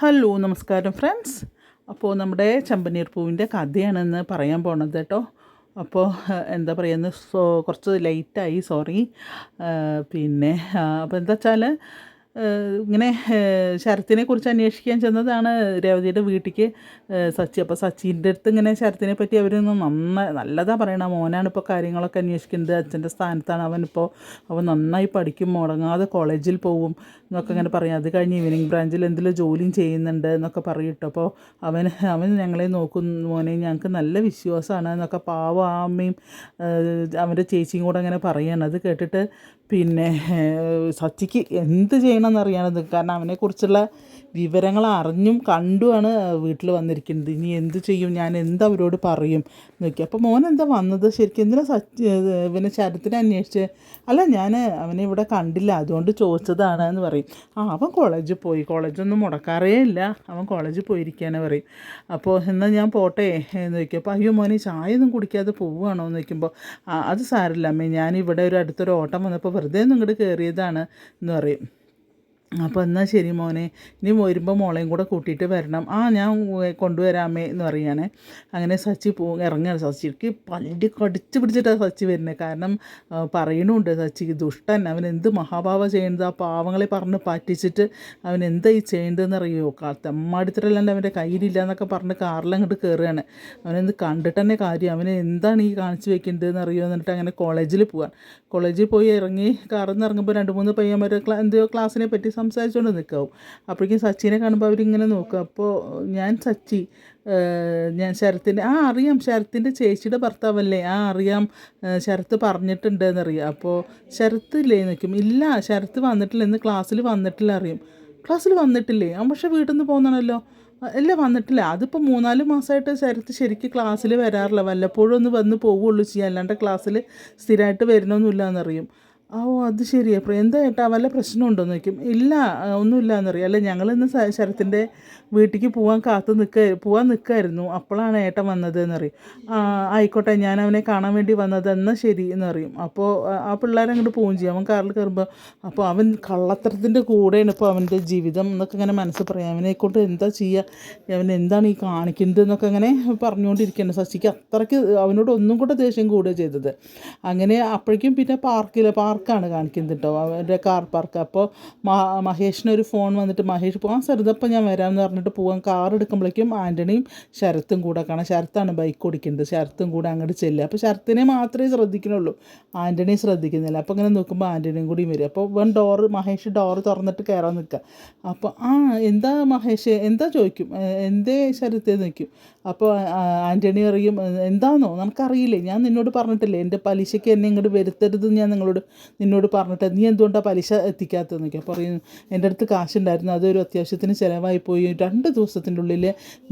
Hello നമസ്കാരം friends. അപ്പോൾ നമ്മുടെ ചെമ്പനീർ പൂവിൻ്റെ കഥയാണെന്ന് പറയാൻ പോണത് കേട്ടോ. അപ്പോൾ എന്താ പറയുക, കുറച്ച് ലേറ്റായി, സോറി. പിന്നെ അപ്പോൾ എന്താ വെച്ചാൽ ഇങ്ങനെ ശരത്തിനെ കുറിച്ച് അന്വേഷിക്കാൻ ചെന്നതാണ് രേവതിയുടെ വീട്ടിലേക്ക് സച്ചി. അപ്പോൾ സച്ചീൻ്റെ അടുത്ത് ഇങ്ങനെ ശരത്തിനെ പറ്റി അവരൊന്നും നല്ലതാണ് പറയണം. മോനാണ് ഇപ്പോൾ കാര്യങ്ങളൊക്കെ അന്വേഷിക്കുന്നത്, അച്ഛൻ്റെ സ്ഥാനത്താണ് അവൻ നന്നായി പഠിക്കും, മുടങ്ങാതെ കോളേജിൽ പോവും എന്നൊക്കെ ഇങ്ങനെ പറയും. അത് കഴിഞ്ഞ് ഈവനിങ് ബ്രാഞ്ചിൽ എന്തെങ്കിലും ജോലിയും ചെയ്യുന്നുണ്ട് എന്നൊക്കെ പറയും. അപ്പോൾ അവൻ ഞങ്ങളെ നോക്കും മോനെ, ഞങ്ങൾക്ക് നല്ല വിശ്വാസമാണ് എന്നൊക്കെ പാവം ആ അമ്മയും അവൻ്റെ ചേച്ചിയും കൂടെ അങ്ങനെ പറയാണ്. അത് കേട്ടിട്ട് പിന്നെ സച്ചിക്ക് എന്ത് ചെയ്യണമെന്നറിയണത്, കാരണം അവനെക്കുറിച്ചുള്ള വിവരങ്ങൾ അറിഞ്ഞും കണ്ടുമാണ് വീട്ടിൽ വന്നിരിക്കുന്നത്. ഇനി എന്ത് ചെയ്യും, ഞാൻ എന്താ അവരോട് പറയും നോക്കി. അപ്പോൾ മോൻ എന്താ വന്നത് ശരിക്കും, എന്തിനാ ഇവനെ ശരത്തിനെ അന്വേഷിച്ച്? അല്ല, ഞാൻ അവനെ ഇവിടെ കണ്ടില്ല, അതുകൊണ്ട് ചോദിച്ചതാണ് എന്ന് പറയും. അവൻ കോളേജിൽ പോയി, കോളേജൊന്നും മുടക്കാറേ ഇല്ല, അവൻ കോളേജിൽ പോയിരിക്കുകയാണ് പറയും. അപ്പോൾ എന്നാൽ ഞാൻ പോട്ടെ എന്ന് ചോദിക്കും. അപ്പോൾ അയ്യോ മോനെ, ചായ ഒന്നും കുടിക്കാതെ പോവുകയാണോ എന്ന് ചോദിക്കുമ്പോൾ അത് സാരില്ല അമ്മേ, ഞാനിവിടെ അടുത്തൊരു ഓട്ടം വന്നപ്പോൾ വെറുതെ ഒന്നും ഇങ്ങോട്ട് കയറിയതാണ് എന്ന് പറയും. അപ്പോൾ എന്നാൽ ശരി മോനെ, ഇനി വരുമ്പോൾ മോളെയും കൂടെ കൂട്ടിയിട്ട് വരണം. ഞാൻ കൊണ്ടുവരാമേ എന്ന് പറയുകയാണ്. അങ്ങനെ സച്ചി ഇറങ്ങുകയാണ്. സച്ചിക്ക് പല്ല് കടിച്ച് പിടിച്ചിട്ടാണ് സച്ചി വരുന്നത്. കാരണം പറയണുണ്ട് സച്ചിക്ക് ദുഷ്ടൻ, അവൻ എന്ത് മഹാഭാവ ചെയ്യുന്നത്, ആ പാവങ്ങളെ പറഞ്ഞ് പറ്റിച്ചിട്ട് അവൻ എന്താ ഈ ചെയ്യേണ്ടതെന്ന് അറിയുമോ, തെമ്മാടിത്തരല്ലാണ്ട് അവൻ്റെ കയ്യിലില്ല എന്നൊക്കെ പറഞ്ഞ് കാറിലങ്ങോട്ട് കയറുകയാണ്. അവനെന്ത് കണ്ടിട്ട് തന്നെ കാര്യം, അവന് എന്താണ് ഈ കാണിച്ച് വെക്കേണ്ടതെന്ന് അറിയുമോ എന്നിട്ട് അങ്ങനെ കോളേജിൽ പോകാൻ. കോളേജിൽ പോയി ഇറങ്ങി കാറിൽ നിന്ന് ഇറങ്ങുമ്പോൾ 2-3 പയ്യന്മാർ എന്തോ ക്ലാസ്സിനെ പറ്റി സംസാരിച്ചുകൊണ്ട് നിൽക്കാവും. അപ്പോഴേക്കും സച്ചിനെ കാണുമ്പോൾ അവരിങ്ങനെ നോക്കുക. അപ്പോൾ ഞാൻ ശരത്തിൻ്റെ അറിയാം, ശരത്തിൻ്റെ ചേച്ചിയുടെ ഭർത്താവല്ലേ, അറിയാം, ശരത്ത് പറഞ്ഞിട്ടുണ്ട് എന്നറിയാം. അപ്പോൾ ശരത്ത് ഇല്ലേ നിൽക്കും. ഇല്ല, ശരത്ത് വന്നിട്ടില്ല, ഇന്ന് ക്ലാസ്സിൽ വന്നിട്ടില്ല അറിയും. ക്ലാസ്സിൽ വന്നിട്ടില്ലേ? പക്ഷേ വീട്ടിൽ നിന്ന് പോകുന്നതാണല്ലോ. ഇല്ല, വന്നിട്ടില്ല. അതിപ്പോൾ 3-4 മാസമായിട്ട് ശരത്ത് ശരിക്കും ക്ലാസ്സിൽ വരാറില്ല, വല്ലപ്പോഴും ഒന്ന് വന്ന് പോവുകയുള്ളൂ ചെയ്യുക, അല്ലാണ്ട് ക്ലാസ്സിൽ സ്ഥിരമായിട്ട് വരുന്നൊന്നുമില്ല എന്നറിയും. അത് ശരി. അപ്പോൾ എന്താ ഏട്ടാ, വല്ല പ്രശ്നമുണ്ടോ എന്ന് ചോദിക്കും. ഇല്ല, ഒന്നുമില്ല എന്നറിയാം. അല്ല, ഞങ്ങളിന്ന് ശരത്തിൻ്റെ വീട്ടിലേക്ക് പോകാൻ നിൽക്കായിരുന്നു, അപ്പോഴാണ് ഏട്ടൻ വന്നത് എന്നറിയും. ആയിക്കോട്ടെ, ഞാൻ അവനെ കാണാൻ വേണ്ടി വന്നത്, എന്നാൽ ശരി എന്നറിയും. അപ്പോൾ ആ പിള്ളേരെ അങ്ങോട്ട് പോവുകയും ചെയ്യും. അവൻ കാറിൽ കയറുമ്പോൾ അപ്പോൾ അവൻ കള്ളത്തരത്തിൻ്റെ കൂടെയാണ് ഇപ്പോൾ അവൻ്റെ ജീവിതം എന്നൊക്കെ ഇങ്ങനെ മനസ്സിൽ പറയാം. അവനെക്കൊണ്ട് എന്താ ചെയ്യുക, അവൻ എന്താണ് ഈ കാണിക്കുന്നത് എന്നൊക്കെ അങ്ങനെ പറഞ്ഞുകൊണ്ടിരിക്കുകയാണ്. ശശിക്ക് അത്രയ്ക്ക് അവനോട് ഒന്നും കൂടെ ദേഷ്യം കൂടുക ചെയ്തത്. അങ്ങനെ അപ്പോഴേക്കും പിന്നെ പാർക്കാണ് കാണിക്കുന്നത് കേട്ടോ, അവരുടെ കാർ പാർക്ക്. അപ്പോൾ മഹേഷിനൊരു ഫോൺ വന്നിട്ട് മഹേഷ് പോകാൻ സരിതപ്പം ഞാൻ വരാമെന്ന് പറഞ്ഞിട്ട് പോകാൻ കാർ എടുക്കുമ്പോഴേക്കും ആൻ്റണിയും ശരത്തും കൂടെ കാണാം. ശരത്താണ് ബൈക്ക് ഓടിക്കുന്നത്. ശരത്തും കൂടെ അങ്ങോട്ട് ചെല്ലുക. അപ്പോൾ ശരത്തിനെ മാത്രമേ ശ്രദ്ധിക്കുന്നുള്ളൂ, ആൻ്റണി ശ്രദ്ധിക്കുന്നില്ല. അപ്പോൾ ഇങ്ങനെ നോക്കുമ്പോൾ ആൻ്റണിയും കൂടിയും വരും. അപ്പോൾ മഹേഷ് ഡോറ് തുറന്നിട്ട് കയറാൻ നിൽക്കുക. അപ്പോൾ എന്താ മഹേഷ്, എന്താ ചോദിക്കും, എന്തേ ശരത്തെ നിൽക്കും. അപ്പോൾ ആൻ്റണി അറിയും, എന്താണെന്നോ നമുക്കറിയില്ലേ, ഞാൻ നിന്നോട് പറഞ്ഞിട്ടില്ലേ എൻ്റെ പലിശയ്ക്ക് എന്നെ ഇങ്ങോട്ട് വരുത്തരുത്, ഞാൻ നിന്നോട് പറഞ്ഞിട്ട് നീ എന്തുകൊണ്ടാണ് പലിശ എത്തിക്കാത്തതെന്ന് നോക്കി. അപ്പോൾ പറയും, എൻ്റെ അടുത്ത് കാശുണ്ടായിരുന്നു, അതൊരു അത്യാവശ്യത്തിന് ചിലവായി പോയി, 2 ദിവസത്തിൻ്റെ ഉള്ളിൽ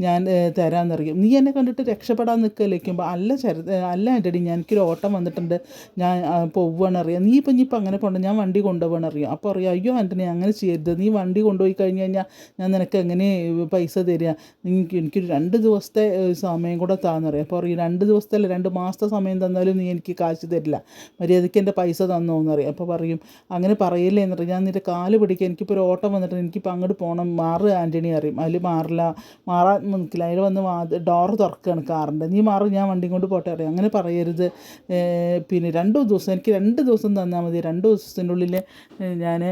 ഞാൻ തരാമെന്നറിയും. നീ എന്നെ കണ്ടിട്ട് രക്ഷപ്പെടാൻ നിൽക്കലേക്കുമ്പോൾ അല്ല ആൻ്റണി, എനിക്കൊരു ഓട്ടം വന്നിട്ടുണ്ട്, ഞാൻ പോവുകയാണ് അറിയാം. നീ ഇപ്പം അങ്ങനെ പോകണ്ട, ഞാൻ വണ്ടി കൊണ്ടുപോകണം അറിയാം. അപ്പോൾ അറിയാം, അയ്യോ ആൻ്റണി അങ്ങനെ ചെയ്യരുത്, നീ വണ്ടി കൊണ്ടുപോയി കഴിഞ്ഞ് കഴിഞ്ഞാൽ ഞാൻ നിനക്ക് എങ്ങനെ പൈസ തരിക, എനിക്കൊരു 2 ദിവസത്തെ സമയം കൂടെ താന്നറിയാം. അപ്പോൾ പറയും, 2 ദിവസത്തെ അല്ല 2 മാസത്തെ സമയം തന്നാലും നീ എനിക്ക് കാശ് തരില്ല, മര്യാദയ്ക്ക് എൻ്റെ പൈസ തന്നോന്നറിയാം. അപ്പോൾ പറയും, അങ്ങനെ പറയില്ലേ എന്നറിയാം, ഞാൻ നിൻ്റെ കാല് പിടിക്കുക, എനിക്കിപ്പോൾ ഒരു ഓട്ടം വന്നിട്ട് എനിക്കിപ്പോൾ അങ്ങോട്ട് പോകണം, ആൻ്റണി അറിയും. അതിൽ മാറാൻ നിൽക്കില്ല. അതിൽ വന്ന് ഡോറ് തുറക്കുകയാണ് കാറിൻ്റെ, നീ ഞാൻ വണ്ടി കൊണ്ട് പോട്ടെ അറിയാം. അങ്ങനെ പറയരുത്, പിന്നെ 2 ദിവസം എനിക്ക് 2 ദിവസം തന്നാൽ മതി, 2 ദിവസത്തിൻ്റെ ഉള്ളിൽ ഞാൻ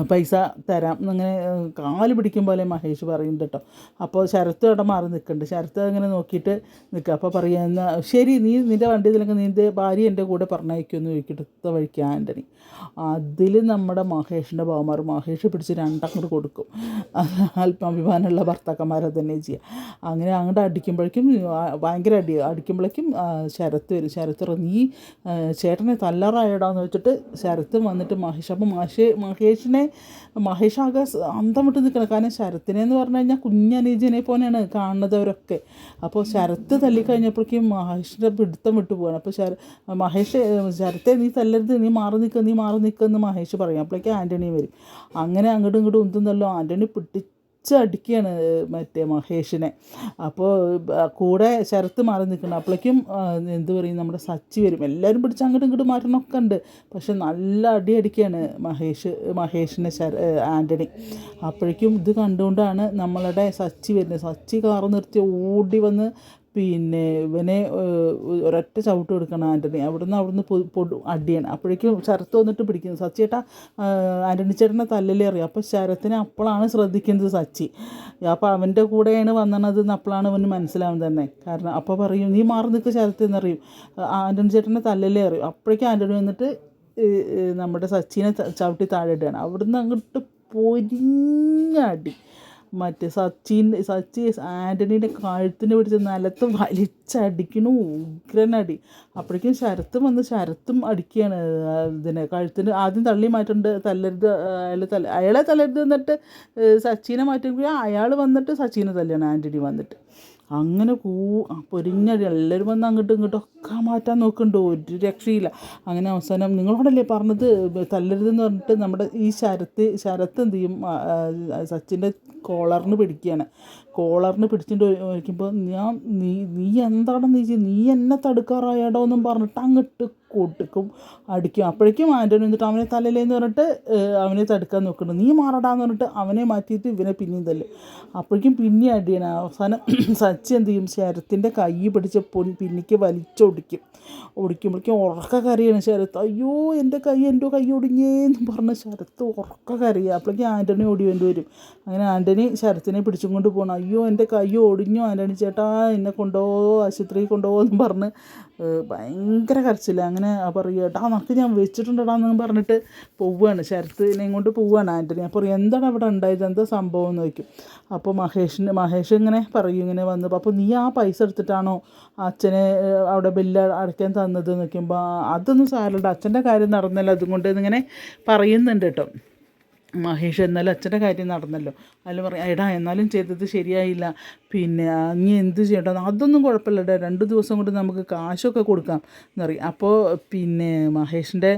പൈസ തരാം എന്നങ്ങനെ കാല് പിടിക്കും പോലെ മഹേഷ് പറയുന്നുണ്ട് കേട്ടോ. അപ്പോൾ ശരത്ത് അവിടെ മാറി നിൽക്കുന്നുണ്ട്. ശരത്ത് അങ്ങനെ നോക്കിയിട്ട് നിൽക്കുക. അപ്പോൾ പറയുക, എന്നാൽ ശരി, നീ നിൻ്റെ വണ്ടി ഇതിലൊക്കെ നിൻ്റെ ഭാര്യ എൻ്റെ കൂടെ പറഞ്ഞയക്കുമെന്ന് ചോദിക്കട്ടെ വഴിക്കുക ആൻ്റണി. അതിൽ നമ്മുടെ മഹേഷിൻ്റെ ഭാവമാർ മഹേഷ് പിടിച്ച് 2 അങ്ങോട്ട് കൊടുക്കും. അല്പം അഭിമാനമുള്ള ഭർത്താക്കന്മാരെ തന്നെ ചെയ്യുക. അങ്ങനെ അങ്ങോട്ട് അടിക്കുമ്പോഴേക്കും ഭയങ്കര അടിക്കുമ്പോഴേക്കും ശരത്ത് വരും. ശരത്ത് നീ ചേട്ടനെ തല്ലാറായിടാന്ന് വെച്ചിട്ട് ശരത്ത് വന്നിട്ട് അപ്പോൾ മഹേഷ് ആകെ അന്തം വിട്ട് നിൽക്കണം. കാരണം ശരത്തിനെ എന്ന് പറഞ്ഞു കഴിഞ്ഞാൽ കുഞ്ഞനീജനെ പോലെയാണ് കാണുന്നത് അവരൊക്കെ. അപ്പോൾ ശരത്ത് തല്ലിക്കഴിഞ്ഞപ്പോഴേക്കും മഹേഷിൻ്റെ പിടുത്തം വിട്ടു പോവാണ്. അപ്പോൾ ശരത്തെ നീ തല്ലരുത്, നീ മാറി നിൽക്കുമെന്ന് മഹേഷ് പറയും. അപ്പോഴേക്കും ആൻ്റണി വരും. അങ്ങനെ അങ്ങോട്ടും ഇങ്ങോട്ടും ഉന്തുന്നല്ലോ. ആൻ്റണി വലിച്ചടിക്കുകയാണ് മറ്റേ മഹേഷിനെ. അപ്പോൾ കൂടെ ശരത്ത് മാറി നിൽക്കണം. അപ്പോഴേക്കും എന്ത് പറയും, നമ്മുടെ സച്ചി വരും. എല്ലാവരും പിടിച്ച് അങ്ങോട്ടും ഇങ്ങോട്ടും മാറ്റണമൊക്കെ ഉണ്ട്. പക്ഷെ നല്ല അടി അടിക്കുകയാണ് മഹേഷിനെ ആൻ്റണി. അപ്പോഴേക്കും ഇത് കണ്ടുകൊണ്ടാണ് നമ്മളുടെ സച്ചി വരുന്നത്. സച്ചി കാറ് നിർത്തി ഓടി വന്ന് പിന്നെ ഇവനെ ഒരൊറ്റ ചവിട്ട് കൊടുക്കണം ആൻ്റണി. അവിടുന്ന് അടിയാണ്. അപ്പോഴേക്കും ശരത്ത് വന്നിട്ട് പിടിക്കുന്നു. സച്ചിയേട്ടാ ആൻ്റണി ചേട്ടനെ തല്ലലേ അറിയാം. അപ്പോൾ ശരത്തിനെ അപ്പോഴാണ് ശ്രദ്ധിക്കുന്നത് സച്ചി. അപ്പോൾ അവൻ്റെ കൂടെയാണ് വന്നതെന്ന് അപ്പോഴാണ് അവന് മനസ്സിലാവുന്നത് തന്നെ. കാരണം അപ്പോൾ പറയും, നീ മാറി നിൽക്കുക ശരത്ത് എന്നറിയും, ആൻ്റണി ചേട്ടനെ തല്ലലേ അറിയും. അപ്പോഴേക്കും ആൻ്റണി വന്നിട്ട് നമ്മുടെ സച്ചിനെ ചവിട്ടി താഴെ ഇടുകയാണ്. അവിടുന്ന് അങ്ങോട്ട് പൊരിഞ്ഞടി. മറ്റേ സച്ചി ആൻ്റണീൻ്റെ കഴുത്തിന് പിടിച്ച് നിലത്ത് വലിച്ചടിക്കണു, ഉഗ്രനടി. അപ്പോഴേക്കും ശരത്തും അടിക്കുകയാണ് ഇതിനെ കഴുത്തിന്. ആദ്യം തള്ളി മാറ്റുന്നുണ്ട്, തല്ലരുത് അയാളെ തല്ലരുത്. എന്നിട്ട് സച്ചിനെ മാറ്റുമ്പോൾ അയാൾ വന്നിട്ട് സച്ചിനെ തല്ലിയാണ് ആൻ്റണി വന്നിട്ട്. അങ്ങനെ പൊരിഞ്ഞടി. എല്ലാവരും വന്ന് അങ്ങോട്ടും ഇങ്ങോട്ടും ഒക്കെ മാറ്റാൻ നോക്കുന്നുണ്ട്, ഒരു രക്ഷയില്ല. അങ്ങനെ അവസാനം നിങ്ങളോടല്ലേ പറഞ്ഞത് തല്ലരുതെന്ന് പറഞ്ഞിട്ട് നമ്മുടെ ഈ ശരത്ത് എന്ത് ചെയ്യും, സച്ചിൻ്റെ കോളറിന് പിടിക്കുകയാണ്. കോളറിന് പിടിച്ചിട്ട് വയ്ക്കുമ്പോൾ നീ എന്താണെന്ന് ചോദിച്ചാൽ, നീ എന്നെ തടുക്കാറായാടോ എന്നും പറഞ്ഞിട്ട് അങ്ങോട്ട് കൊടുക്കും, അടിക്കും. അപ്പോഴേക്കും ആൻ്റണി വന്നിട്ട് അവനെ തല്ലലേന്ന് പറഞ്ഞിട്ട് അവനെ തടുക്കാൻ നോക്കുന്നുണ്ട്. നീ മാറടാന്ന് പറഞ്ഞിട്ട് അവനെ മാറ്റിയിട്ട് ഇവനെ പിന്നെയും തല്ലും. അപ്പോഴേക്കും പിന്നെ അടിയാണ്. അവസാനം സച്ചി എന്ത് ചെയ്യും, ശരത്തിൻ്റെ കൈ പിടിച്ച് പിന്നിക്ക് ഒടിക്കുമ്പോഴേക്കും ഉറക്ക കരയാണ് ശരത്ത്. അയ്യോ എൻ്റെ കൈ ഒടിഞ്ഞേന്ന് പറഞ്ഞ് ശരത്ത് ഉറക്ക കരയുക. അപ്പോഴേക്കും ആൻ്റണി ഓടി വരും. അങ്ങനെ ആൻ്റണി ശരത്തിനെ പിടിച്ചും കൊണ്ട് പോകണം. അയ്യോ എൻ്റെ കൈ ഒടിഞ്ഞു ആൻ്റണി ചേട്ടാ, എന്നെ കൊണ്ടുപോകോ, ആശുപത്രിയിൽ കൊണ്ടുപോകുമെന്ന് പറഞ്ഞ് ഭയങ്കര കരച്ചില്ല. അങ്ങനെ പറയുക, ഏട്ടാ നമുക്ക് ഞാൻ വെച്ചിട്ടുണ്ടടാന്ന് പറഞ്ഞിട്ട് പോവുകയാണ്, ശരത്തിനെയും കൊണ്ട് പോവുകയാണ് ആൻ്റണി. അപ്പോൾ എന്താണ് അവിടെ ഉണ്ടായത്, എന്താ സംഭവം എന്ന് ചോദിക്കും. അപ്പോൾ മഹേഷ് ഇങ്ങനെ പറയും, ഇങ്ങനെ വന്നു. അപ്പോൾ നീ ആ പൈസ എടുത്തിട്ടാണോ അച്ഛനെ അവിടെ ബില്ല് അടയ്ക്കാൻ തന്നത് എന്ന് നോക്കുമ്പോൾ അതൊന്നും സാരമില്ല, അച്ഛൻ്റെ കാര്യം നടന്നല്ലോ, അതുകൊണ്ട് ഇങ്ങനെ പറയുന്നുണ്ട് കേട്ടോ മഹേഷ്. എന്നാലും അച്ഛൻ്റെ കാര്യം നടന്നല്ലോ. അതിൽ പറയും, എടാ എന്നാലും ചെയ്തത് ശരിയായില്ല, പിന്നെ നീ എന്ത് ചെയ്യട്ടോ, അതൊന്നും കുഴപ്പമില്ല, 2 ദിവസം കൊണ്ട് നമുക്ക് കാശൊക്കെ കൊടുക്കാം എന്നറിയും. അപ്പോൾ പിന്നെ മഹേഷിൻ്റെ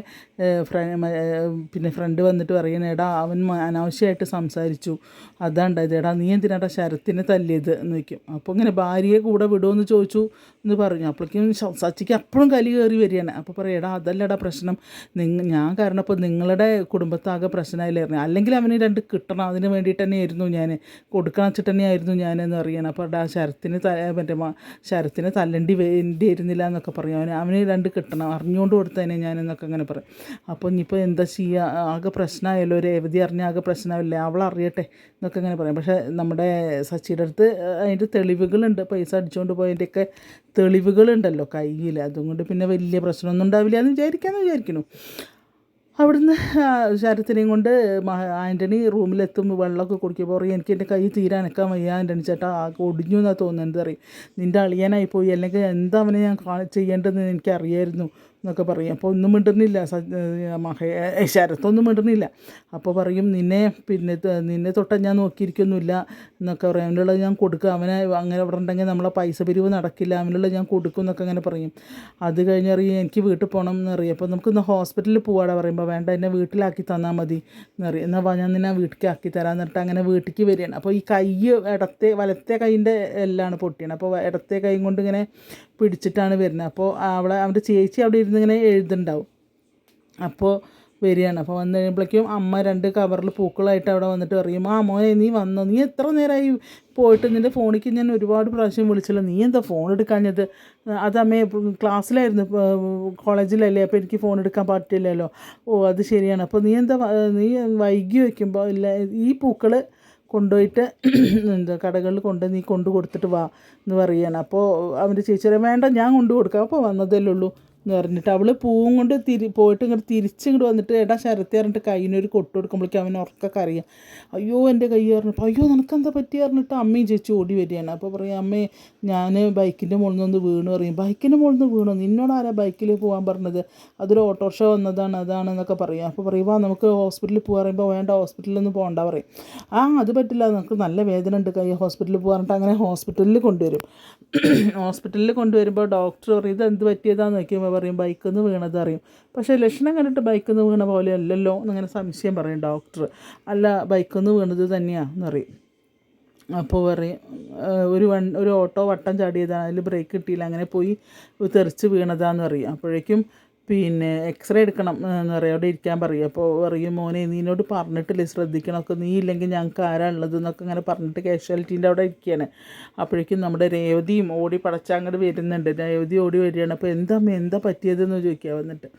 ഫ്രണ്ട് വന്നിട്ട് പറയുന്നത്, എടാ അവൻ അനാവശ്യമായിട്ട് സംസാരിച്ചു, അതാണ്ടായത്, എടാ നീ എന്തിനാടാ ശരത്തിനെ തല്ലിയത് എന്ന് വയ്ക്കും. അപ്പോൾ ഇങ്ങനെ ഭാര്യയെ കൂടെ വിടുമെന്ന് ചോദിച്ചു എന്ന് പറഞ്ഞു. അപ്പോഴേക്കും സച്ചിക്ക് അപ്പോഴും കലി കയറി വരികയാണ്. അപ്പോൾ പറയും, എടാ അതല്ലടാ പ്രശ്നം, ഞാൻ കാരണം ഇപ്പോൾ നിങ്ങളുടെ കുടുംബത്താകെ പ്രശ്നമായില്ലായിരുന്നു, അല്ലെങ്കിൽ അവന് 2 കിട്ടണം, അതിന് വേണ്ടിയിട്ട് തന്നെയായിരുന്നു ഞാൻ കൊടുക്കണം വെച്ചിട്ട് തന്നെയായിരുന്നു ഞാനെന്ന് അറിയണം. അപ്പോൾ ശരത്തിനെ തല്ലേണ്ടി വേണ്ടിയിരുന്നില്ല എന്നൊക്കെ പറയും. അവന് 2 കിട്ടണം, അറിഞ്ഞുകൊണ്ട് കൊടുത്തതിനെ ഞാനെന്നൊക്കെ അങ്ങനെ പറയും. അപ്പോൾ ഇനിയിപ്പോൾ എന്താ ചെയ്യുക, ആകെ പ്രശ്നമായല്ലോ, രേവതി അറിഞ്ഞാൽ ആകെ പ്രശ്നമില്ലേ, അവൾ അറിയട്ടെ എന്നൊക്കെ അങ്ങനെ പറയും. പക്ഷേ നമ്മുടെ സച്ചിയുടെ അടുത്ത് അതിൻ്റെ തെളിവുകളുണ്ട്, പൈസ അടിച്ചുകൊണ്ട് പോയതിൻ്റെയൊക്കെ തെളിവുകളുണ്ടല്ലോ കയ്യിൽ, അതുകൊണ്ട് പിന്നെ വലിയ പ്രശ്നമൊന്നും ഉണ്ടാവില്ല എന്ന് വിചാരിക്കുന്നു. അവിടുന്ന് ശരത്തിനെയും കൊണ്ട് ആൻ്റണി റൂമിലെത്തുമ്പോൾ വെള്ളമൊക്കെ കുടിക്കുമ്പോൾ പറയും, എനിക്ക് എൻ്റെ കൈ തീരെ അനക്കാൻ വയ്യ ആൻ്റണി ചേട്ടാ, ഒടിഞ്ഞു എന്നാണ് തോന്നുന്നത്, അറിയും നിൻ്റെ അളിയനായി പോയി, അല്ലെങ്കിൽ എന്താ അവനെ ഞാൻ ചെയ്യേണ്ടതെന്ന് എനിക്കറിയായിരുന്നു എന്നൊക്കെ പറയും. അപ്പോൾ ഒന്നും മിണ്ടുന്നില്ല ശരത്തൊന്നും മിണ്ടുന്നില്ല. അപ്പോൾ പറയും, നിന്നെ തൊട്ട് ഞാൻ നോക്കിയിരിക്കൊന്നുമില്ല എന്നൊക്കെ പറയും. അവനുള്ളത് ഞാൻ കൊടുക്കുക, അവനെ അങ്ങനെ ഇവിടെ ഉണ്ടെങ്കിൽ നമ്മളെ പൈസ പിരിവ് നടക്കില്ല, അവനുള്ളത് ഞാൻ കൊടുക്കും എന്നൊക്കെ അങ്ങനെ പറയും. അത് കഴിഞ്ഞറിയും, എനിക്ക് വീട്ടിൽ പോകണം എന്നറിയും. അപ്പോൾ നമുക്കിന്ന് ഹോസ്പിറ്റലിൽ പോവാടെ പറയുമ്പോൾ, വേണ്ട എന്നെ വീട്ടിലാക്കി തന്നാൽ മതി എന്നറിയും. എന്നാൽ ഞാൻ നിന്നെ വീട്ടിലേക്ക് ആക്കി തരാമെന്ന് പറഞ്ഞിട്ട് അങ്ങനെ വീട്ടിലേക്ക് വരികയാണ്. അപ്പോൾ ഈ കൈ വലത്തെ കൈയിൻ്റെ എല്ലാമാണ് പൊട്ടിയാണ്. അപ്പോൾ ഇടത്തെ കൈ കൊണ്ട് ഇങ്ങനെ പിടിച്ചിട്ടാണ് വരുന്നത്. അപ്പോൾ അവൻ്റെ ചേച്ചി അവിടെ ഇരുന്ന് ഇങ്ങനെ എഴുതുന്നുണ്ടാവും. അപ്പോൾ വരികയാണ്. അപ്പോൾ വന്നു കഴിയുമ്പോഴേക്കും അമ്മ 2 കവറിൽ പൂക്കളായിട്ട് അവിടെ വന്നിട്ട് പറയും, ആ മോനെ നീ വന്നോ, നീ എത്ര നേരമായി പോയിട്ട്, നിൻ്റെ ഫോണിലേക്ക് ഞാൻ ഒരുപാട് പ്രാവശ്യം വിളിച്ചല്ലോ, നീ എന്താ ഫോൺ എടുക്കാഞ്ഞത്? അതമ്മേ ക്ലാസ്സിലായിരുന്നു, കോളേജിലല്ലേ, അപ്പോൾ എനിക്ക് ഫോൺ എടുക്കാൻ പറ്റില്ലല്ലോ. ഓ അത് ശരിയാണ്. അപ്പോൾ നീ വൈകി വയ്ക്കുമ്പോൾ ഇല്ല, ഈ പൂക്കൾ കൊണ്ടുപോയിട്ട് കടകളിൽ നീ കൊടുത്തിട്ട് വാ എന്ന് പറയുകയാണ്. അപ്പോൾ അവൻ്റെ ചേച്ചി പറയും, വേണ്ട ഞാൻ കൊണ്ടു കൊടുക്കാം, അപ്പോൾ വന്നതല്ലേ ഉള്ളൂ എന്ന് പറഞ്ഞിട്ട് അവൾ പൂവും കൊണ്ട് പോയിട്ട് ഇങ്ങോട്ട് തിരിച്ചിങ്ങോട്ട് വന്നിട്ട്, എടാ ശരത്തി പറഞ്ഞിട്ട് കയ്യിനൊരു കൊട്ട് കൊടുക്കുമ്പോഴേക്കും അവൻ ഉറക്കൊക്കെ അറിയാം. അയ്യോ എൻ്റെ കൈ പറഞ്ഞപ്പോൾ, അയ്യോ നിനക്കെന്താ പറ്റി പറഞ്ഞിട്ട് അമ്മയും ചേച്ചി ഓടി വരികയാണ്. അപ്പോൾ പറയും, അമ്മേ ഞാൻ ബൈക്കിൻ്റെ മുകളിൽ നിന്ന് വീണ് പറയും. ബൈക്കിൻ്റെ മുകളിൽ നിന്ന് വീണോ, നിന്നോട് ആരാ ബൈക്കിൽ പോകാൻ പറഞ്ഞത്, അതൊരു ഓട്ടോറിക്ഷ വന്നതാണ് അതാണെന്നൊക്കെ പറയും. അപ്പോൾ പറയും, വാ നമുക്ക് ഹോസ്പിറ്റലിൽ പോകാൻ പറയുമ്പോൾ, വേണ്ട ഹോസ്പിറ്റലിലൊന്നും പോകണ്ട പറയും. അത് പറ്റില്ല, നമുക്ക് നല്ല വേദന ഉണ്ട് കൈ, ഹോസ്പിറ്റലിൽ പോകാനിട്ട് അങ്ങനെ ഹോസ്പിറ്റലിൽ കൊണ്ടുവരും. ഹോസ്പിറ്റലിൽ കൊണ്ടുവരുമ്പോൾ ഡോക്ടർ പറയും, ഇത് എന്ത് പറ്റിയതാന്ന് നോക്കിയപ്പോൾ പറയും, ബൈക്കിൽ നിന്ന് വീണത് അറിയും. പക്ഷേ ലക്ഷണം കണ്ടിട്ട് ബൈക്കിൽ നിന്ന് വീണ പോലെ അല്ലല്ലോ എന്നങ്ങനെ സംശയം പറയും ഡോക്ടർ. അല്ല ബൈക്കിൽ നിന്ന് വീണത് തന്നെയാണെന്ന് പറയും. അപ്പോൾ പറയും ഒരു ഓട്ടോ വട്ടം ചാടിയതാണ്, അതിൽ ബ്രേക്ക് കിട്ടിയില്ല, അങ്ങനെ പോയി തെറിച്ച് വീണതാന്ന് പറയും. അപ്പോഴേക്കും പിന്നെ എക്സ്റേ എടുക്കണം എന്ന് പറയും, അവിടെ ഇരിക്കാൻ പറയും. അപ്പോൾ പറയും, മോനെ നീനോട് പറഞ്ഞിട്ടില്ലേ ശ്രദ്ധിക്കണമൊക്കെ, നീ ഇല്ലെങ്കിൽ ഞങ്ങൾക്ക് ആരാ ഉള്ളത് എന്നൊക്കെ ഇങ്ങനെ പറഞ്ഞിട്ട് കാഷ്വാലിറ്റീൻ്റെ അവിടെ ഇരിക്കുകയാണ്. അപ്പോഴേക്കും നമ്മുടെ രേവതിയും ഓടി പടച്ചങ്ങോട്ട് വരുന്നുണ്ട്. രേവതി ഓടി വരികയാണ്. അപ്പോൾ എന്താ പറ്റിയതെന്ന് ചോദിക്കുക വന്നിട്ട്.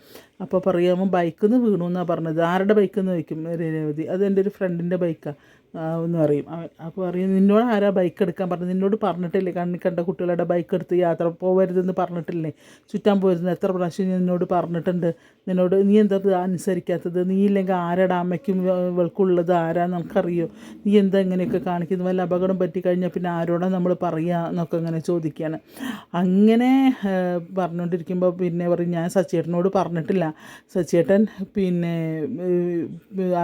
അപ്പോൾ പറയാമോ ബൈക്കിൽ നിന്ന് വീണു എന്നാണ് പറഞ്ഞത്. ആരുടെ ബൈക്കിൽ നിന്ന് ചോദിക്കും രേവതി. അത് എൻ്റെ ഒരു ഫ്രണ്ടിൻ്റെ ബൈക്കാണ് എന്ന് പറയും അവൻ. അപ്പോൾ പറയും, നിന്നോട് ആരാ ബൈക്ക് എടുക്കാൻ പറഞ്ഞു, നിന്നോട് പറഞ്ഞിട്ടില്ലേ കണ്ണി കണ്ട കുട്ടികളുടെ ബൈക്ക് എടുത്ത് യാത്ര പോകരുതെന്ന് പറഞ്ഞിട്ടില്ലേ, ചുറ്റാൻ പോരുന്നത് എത്ര പ്രാവശ്യം നിന്നോട് പറഞ്ഞിട്ടുണ്ട്, നിന്നോട് നീ എന്താ അനുസരിക്കാത്തത്, നീ ഇല്ലെങ്കിൽ ആരാടാ അമ്മയ്ക്കും ഇവൾക്കുള്ളത് ആരാന്ന് നമുക്കറിയോ, നീ എന്താ ഇങ്ങനെയൊക്കെ കാണിക്കുന്നത്, വല്ല അപകടം പറ്റിക്കഴിഞ്ഞാൽ പിന്നെ ആരോടാണ് നമ്മൾ പറയുക എന്നൊക്കെ ഇങ്ങനെ ചോദിക്കുകയാണ്. അങ്ങനെ പറഞ്ഞുകൊണ്ടിരിക്കുമ്പോൾ പിന്നെ പറയും, ഞാൻ സച്ചിയേട്ടനോട് പറഞ്ഞിട്ടില്ല, സച്ചിയേട്ടൻ പിന്നെ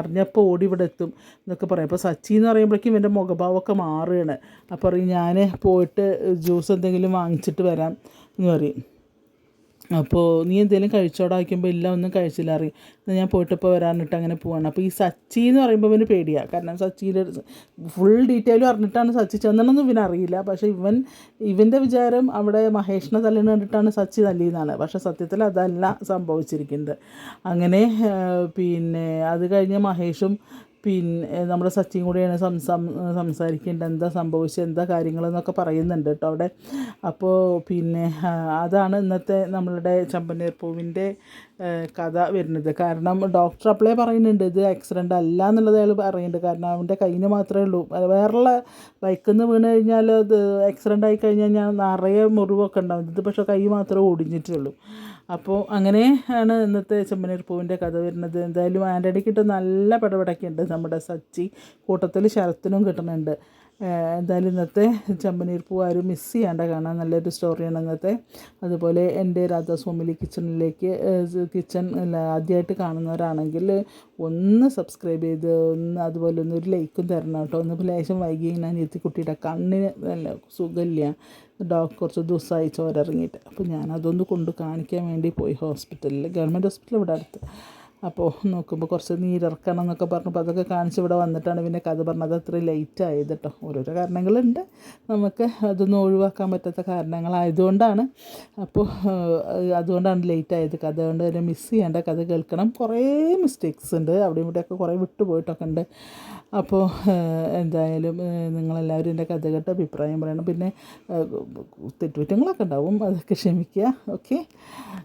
അറിഞ്ഞപ്പോൾ ഓടി ഇവിടെ എത്തും എന്നൊക്കെ പറയും. അപ്പോൾ സച്ചി എന്ന് പറയുമ്പോഴേക്കും എൻ്റെ മുഖഭാവമൊക്കെ മാറുകയാണ്. അപ്പോൾ പറയും, ഞാൻ പോയിട്ട് ജ്യൂസ് എന്തെങ്കിലും വാങ്ങിച്ചിട്ട് വരാം എന്ന് പറയും. അപ്പോൾ നീ എന്തെങ്കിലും കഴിച്ചോടാ വയ്ക്കുമ്പോൾ ഇല്ല ഒന്നും കഴിച്ചില്ല അറിയും. എന്നാൽ ഞാൻ പോയിട്ട് ഇപ്പോൾ വരാനിട്ട് അങ്ങനെ പോവാണ്. അപ്പോൾ ഈ സച്ചി എന്ന് പറയുമ്പോൾ ഇവന് പേടിയാണ്. കാരണം സച്ചിയുടെ ഫുൾ ഡീറ്റെയിലും അറിഞ്ഞിട്ടാണ് സച്ചി ചെന്നണമെന്നും ഇവന് അറിയില്ല. പക്ഷേ ഇവൻ്റെ വിചാരം അവിടെ മഹേഷിനെ തല്ലുന്ന കണ്ടിട്ടാണ് സച്ചി തല്ലിയെന്നാണ്. പക്ഷേ സത്യത്തിൽ അതല്ല സംഭവിച്ചിരിക്കുന്നത്. അങ്ങനെ പിന്നെ അത് കഴിഞ്ഞ് മഹേഷും പിന്നെ നമ്മുടെ സച്ചിയും കൂടെയാണ് സംസാരിക്കേണ്ടത്, എന്താ സംഭവിച്ചത്, എന്താ കാര്യങ്ങളെന്നൊക്കെ പറയുന്നുണ്ട് കേട്ടോ അവിടെ. അപ്പോൾ പിന്നെ അതാണ് ഇന്നത്തെ നമ്മളുടെ ചെമ്പനീർ പൂവിൻ്റെ കഥ വരുന്നത്. കാരണം ഡോക്ടർ അപ്പളേ പറയുന്നുണ്ട് ഇത് ആക്സിഡൻ്റ് അല്ല എന്നുള്ളത് അയാൾ പറയുന്നുണ്ട്. കാരണം അവൻ്റെ കയ്യിന് മാത്രമേ ഉള്ളൂ, വേറെയുള്ള ബൈക്കിൽ നിന്ന് വീണ് കഴിഞ്ഞാൽ അത് ആക്സിഡൻ്റ് ആയി കഴിഞ്ഞാൽ നിറയെ മുറിവൊക്കെ ഉണ്ടാവും. ഇത് പക്ഷേ കൈ മാത്രമേ ഒടിഞ്ഞിട്ടുള്ളൂ. അപ്പോൾ അങ്ങനെ ആണ് ഇന്നത്തെ ചെമ്പനീർ പൂവിൻ്റെ കഥ വരുന്നത്. എന്തായാലും ആൻ്റണിക്ക് കിട്ടും നല്ല പടപടക്കുണ്ട്, നമ്മുടെ സച്ചി കൂട്ടത്തിൽ ശരത്തിനും കിട്ടുന്നുണ്ട്. എന്തായാലും ഇന്നത്തെ ചെമ്പനീർ പൂ ആരും മിസ് ചെയ്യാണ്ട് കാണാൻ നല്ലൊരു സ്റ്റോറിയാണ് ഇന്നത്തെ. അതുപോലെ എൻ്റെ രാധാസ് ഫാമിലി കിച്ചൺ ആദ്യമായിട്ട് കാണുന്നവരാണെങ്കിൽ ഒന്ന് സബ്സ്ക്രൈബ് ചെയ്ത് അതുപോലെ ഒരു ലൈക്കും തരണം കേട്ടോ. ഒന്ന് ലേശം വൈകി ഞാൻ എത്തിക്കുട്ടിയുടെ കണ്ണിന് നല്ല സുഖമില്ല, കുറച്ച് ദിവസമായി ചോരിറങ്ങിയിട്ട്. അപ്പോൾ ഞാനതൊന്ന് കൊണ്ട് കാണിക്കാൻ വേണ്ടി പോയി ഹോസ്പിറ്റലിൽ, ഗവൺമെൻറ് ഹോസ്പിറ്റൽ ഇവിടെ അടുത്ത്. അപ്പോൾ നോക്കുമ്പോൾ കുറച്ച് നീരിറക്കണം എന്നൊക്കെ പറഞ്ഞപ്പോൾ അതൊക്കെ കാണിച്ച് ഇവിടെ വന്നിട്ടാണ് പിന്നെ കഥ പറഞ്ഞത്. അത്ര ലേറ്റ് ആയത് കേട്ടോ. ഓരോരോ കാരണങ്ങളുണ്ട്, നമുക്ക് അതൊന്നും ഒഴിവാക്കാൻ പറ്റാത്ത കാരണങ്ങളായതുകൊണ്ടാണ്. അപ്പോൾ അതുകൊണ്ടാണ് ലേറ്റ് ആയത്. കഥ കൊണ്ട് തന്നെ മിസ് ചെയ്യേണ്ട, കഥ കേൾക്കണം. കുറേ മിസ്റ്റേക്സ് ഉണ്ട്, അവിടെ ഇവിടെയൊക്കെ കുറേ വിട്ടുപോയിട്ടൊക്കെ ഉണ്ട്. അപ്പോൾ എന്തായാലും നിങ്ങളെല്ലാവരും എൻ്റെ കഥ കേട്ട് അഭിപ്രായം പറയണം. പിന്നെ തെറ്റുകുറ്റങ്ങളൊക്കെ ഉണ്ടാവും, അതൊക്കെ ക്ഷമിക്കുക. ഓക്കെ,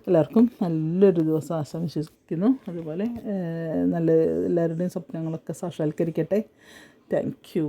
എല്ലാവർക്കും നല്ലൊരു ദിവസം ആശംസിക്കുന്നു. അതുപോലെ നല്ല എല്ലാവരുടെയും സ്വപ്നങ്ങളൊക്കെ സാക്ഷാത്കരിക്കട്ടെ. Thank you.